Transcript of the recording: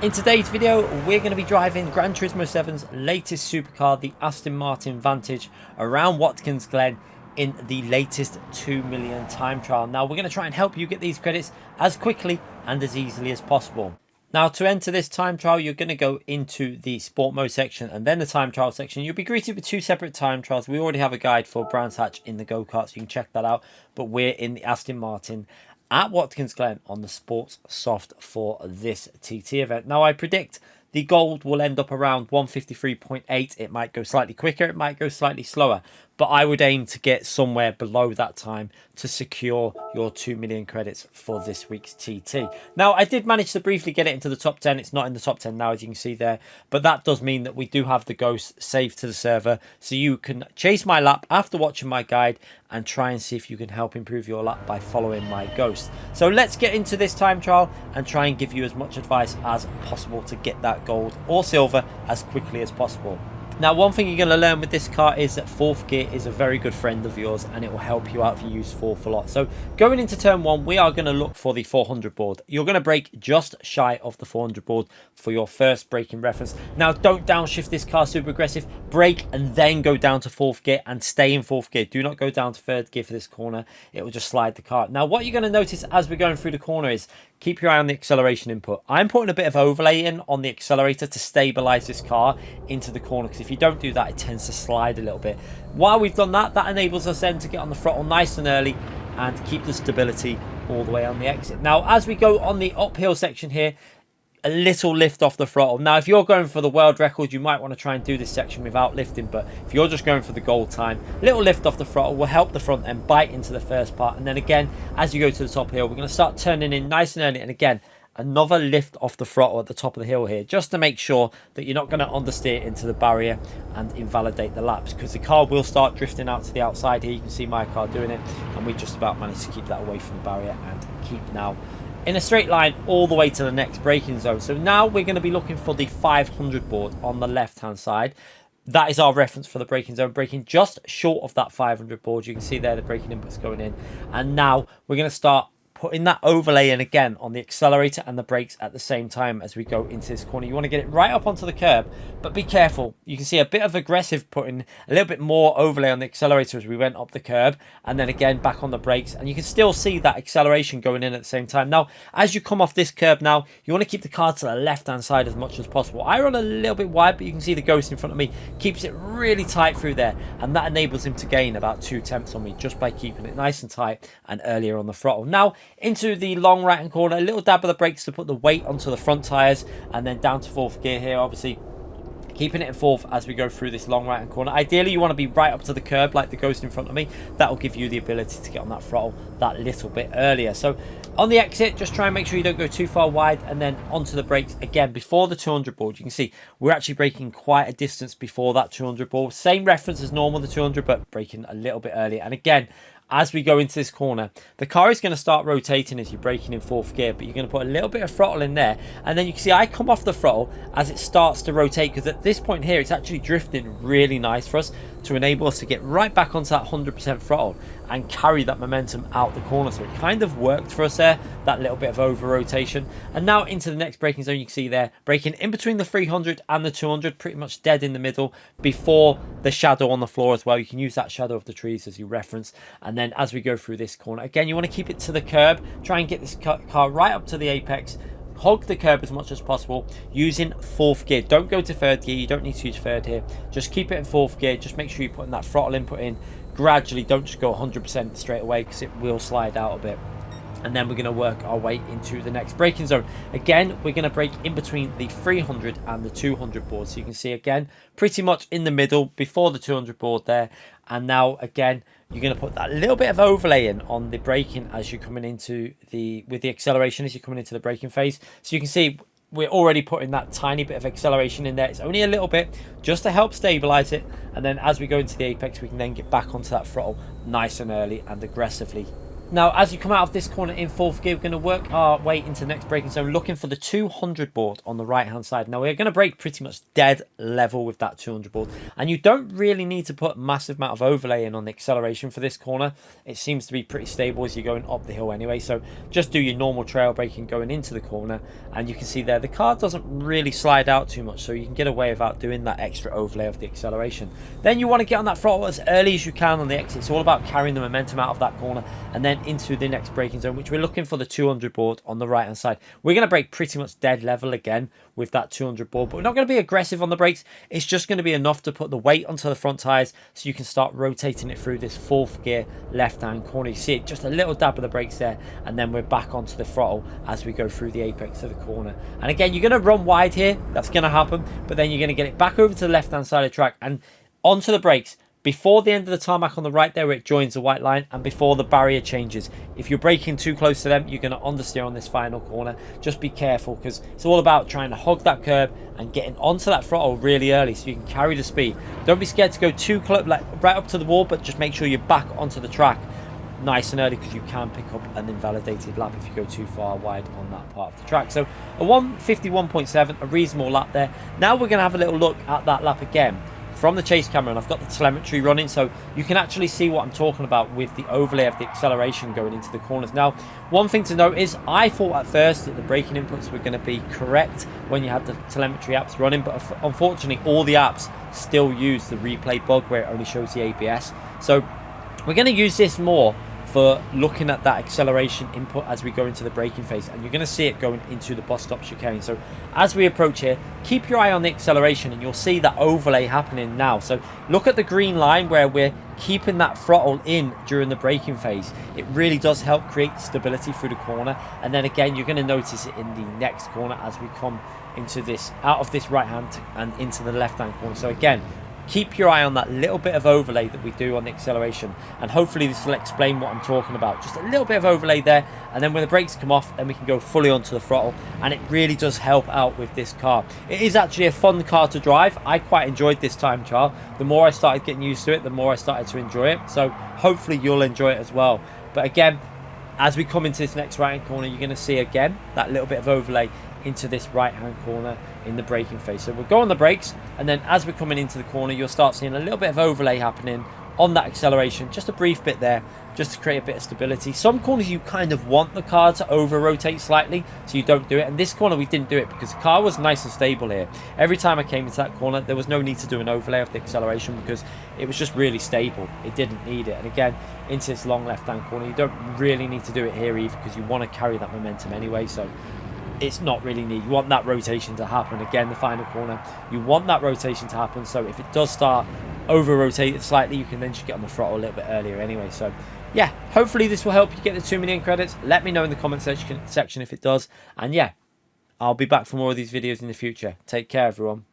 In today's video, we're going to be driving Gran Turismo 7's latest supercar, the Aston Martin Vantage, around Watkins Glen in the latest 2 million time trial. Now, we're going to try and help you get these credits as quickly and as easily as possible. Now, to enter this time trial, you're going to go into the sport mode section and then the time trial section. You'll be greeted with two separate time trials. We already have a guide for Brands Hatch in the go-kart, so you can check that out. But we're in the Aston Martin at Watkins Glen on the Sports Soft for this TT event. Now, I predict the gold will end up around 153.8. It might go slightly quicker, it might go slightly slower, but I would aim to get somewhere below that time to secure your 2 million credits for this week's TT. Now, I did manage to briefly get it into the top 10. It's not in the top 10 now, as you can see there, but that does mean that we do have the ghost saved to the server, so you can chase my lap after watching my guide and try and see if you can help improve your lap by following my ghost. So let's get into this time trial and try and give you as much advice as possible to get that gold or silver as quickly as possible. Now, one thing you're going to learn with this car is that fourth gear is a very good friend of yours and it will help you out if you use fourth a lot. So going into turn one, we are going to look for the 400 board. You're going to brake just shy of the 400 board for your first braking reference. Now, don't downshift this car super aggressive. Brake and then go down to fourth gear and stay in fourth gear. Do not go down to third gear for this corner. It will just slide the car. Now, what you're going to notice as we're going through the corner is keep your eye on the acceleration input. I'm putting a bit of overlay in on the accelerator to stabilize this car into the corner, because if you don't do that, it tends to slide a little bit. While we've done that, that enables us then to get on the throttle nice and early and keep the stability all the way on the exit. Now, as we go on the uphill section here, a little lift off the throttle. Now, if you're going for the world record, you might want to try and do this section without lifting, but if you're just going for the gold time, little lift off the throttle will help the front end bite into the first part. And then again, as you go to the top hill, we're going to start turning in nice and early. And again, another lift off the throttle at the top of the hill here, just to make sure that you're not going to understeer into the barrier and invalidate the laps, because the car will start drifting out to the outside here. You can see my car doing it, and we just about managed to keep that away from the barrier and keep now in a straight line all the way to the next braking zone. So now we're going to be looking for the 500 board on the left hand side. That is our reference for the braking zone, braking just short of that 500 board. You can see there the braking inputs going in, and now we're going to start putting that overlay in again on the accelerator and the brakes at the same time as we go into this corner. You want to get it right up onto the curb, but be careful. You can see a bit of aggressive putting a little bit more overlay on the accelerator as we went up the curb, and then again back on the brakes, and you can still see that acceleration going in at the same time. Now, as you come off this curb now, you want to keep the car to the left hand side as much as possible. I run a little bit wide, but you can see the ghost in front of me keeps it really tight through there, and that enables him to gain about 2 tenths on me just by keeping it nice and tight and earlier on the throttle. Now, into the long right hand corner, a little dab of the brakes to put the weight onto the front tyres, and then down to fourth gear here, obviously keeping it in fourth as we go through this long right hand corner. Ideally, you want to be right up to the curb like the ghost in front of me. That will give you the ability to get on that throttle that little bit earlier. So on the exit, just try and make sure you don't go too far wide, and then onto the brakes again before the 200 board. You can see we're actually braking quite a distance before that 200 board. Same reference as normal, the 200, but braking a little bit earlier. And again, as we go into this corner, the car is going to start rotating as you're braking in fourth gear, but you're going to put a little bit of throttle in there, and then you can see I come off the throttle as it starts to rotate, because at this point here it's actually drifting really nice for us to enable us to get right back onto that 100% throttle and carry that momentum out the corner. So it kind of worked for us there, that little bit of over rotation. And now into the next braking zone, you can see there braking in between the 300 and the 200, pretty much dead in the middle before the shadow on the floor as well. You can use that shadow of the trees as you reference. And then as we go through this corner, again, you want to keep it to the curb, try and get this car right up to the apex, hug the curb as much as possible using fourth gear. Don't go to third gear, you don't need to use third here, just keep it in fourth gear. Just make sure you're putting that throttle input in gradually, don't just go 100% straight away, because it will slide out a bit. And then we're going to work our way into the next braking zone. Again, we're going to brake in between the 300 and the 200 board. So you can see again, pretty much in the middle before the 200 board there. And now again, you're going to put that little bit of overlay in on the braking as you're coming into with the acceleration as you're coming into the braking phase. So you can see we're already putting that tiny bit of acceleration in there. It's only a little bit just to help stabilize it, and then as we go into the apex, we can then get back onto that throttle nice and early and aggressively Now, as you come out of this corner in 4th gear, we're going to work our way into the next braking zone, looking for the 200 board on the right-hand side. Now, we're going to brake pretty much dead level with that 200 board, and you don't really need to put a massive amount of overlay in on the acceleration for this corner. It seems to be pretty stable as you're going up the hill anyway, so just do your normal trail braking going into the corner, and you can see there the car doesn't really slide out too much, so you can get away without doing that extra overlay of the acceleration. Then you want to get on that throttle as early as you can on the exit. It's all about carrying the momentum out of that corner, and then into the next braking zone, which we're looking for the 200 board on the right hand side. We're going to brake pretty much dead level again with that 200 board, but we're not going to be aggressive on the brakes. It's just going to be enough to put the weight onto the front tires so you can start rotating it through this 4th gear left hand corner. You see it, just a little dab of the brakes there, and then we're back onto the throttle as we go through the apex of the corner. And again, you're going to run wide here, that's going to happen, but then you're going to get it back over to the left hand side of the track and onto the brakes before the end of the tarmac on the right there where it joins the white line, and before the barrier changes. If you're braking too close to them, you're going to understeer on this final corner. Just be careful, because it's all about trying to hog that curb and getting onto that throttle really early so you can carry the speed. Don't be scared to go too close, like right up to the wall, but just make sure you're back onto the track nice and early, because you can pick up an invalidated lap if you go too far wide on that part of the track. So a 151.7, a reasonable lap there. Now we're going to have a little look at that lap again from the chase camera, and I've got the telemetry running so you can actually see what I'm talking about with the overlay of the acceleration going into the corners. Now, one thing to note is I thought at first that the braking inputs were going to be correct when you had the telemetry apps running, but unfortunately all the apps still use the replay bug where it only shows the ABS. So we're going to use this more for looking at that acceleration input as we go into the braking phase, and you're going to see it going into the bus stop chicane. So as we approach here, keep your eye on the acceleration and you'll see that overlay happening now. So look at the green line where we're keeping that throttle in during the braking phase. It really does help create stability through the corner, and then again you're going to notice it in the next corner as we come into this, out of this right hand and into the left hand corner. So again, keep your eye on that little bit of overlay that we do on the acceleration, and hopefully this will explain what I'm talking about. Just a little bit of overlay there, and then when the brakes come off, then we can go fully onto the throttle, and it really does help out with this car. It is actually a fun car to drive. I quite enjoyed this time trial. The more I started getting used to it, the more I started to enjoy it, so hopefully you'll enjoy it as well. But again, as we come into this next right hand corner, you're going to see again that little bit of overlay into this right hand corner in the braking phase. So we'll go on the brakes, and then as we're coming into the corner, you'll start seeing a little bit of overlay happening on that acceleration, just a brief bit there, just to create a bit of stability. Some corners you kind of want the car to over rotate slightly, so you don't do it, and this corner we didn't do it because the car was nice and stable here. Every time I came into that corner, there was no need to do an overlay of the acceleration because it was just really stable. It didn't need it. And again, into this long left hand corner, you don't really need to do it here either because you want to carry that momentum anyway, so it's not really needed. You want that rotation to happen. Again, the final corner, you want that rotation to happen, so if it does start over rotated slightly, you can then just get on the throttle a little bit earlier anyway. So yeah, hopefully this will help you get the 2 million credits. Let me know in the comment section if it does, and yeah, I'll be back for more of these videos in the future. Take care, everyone.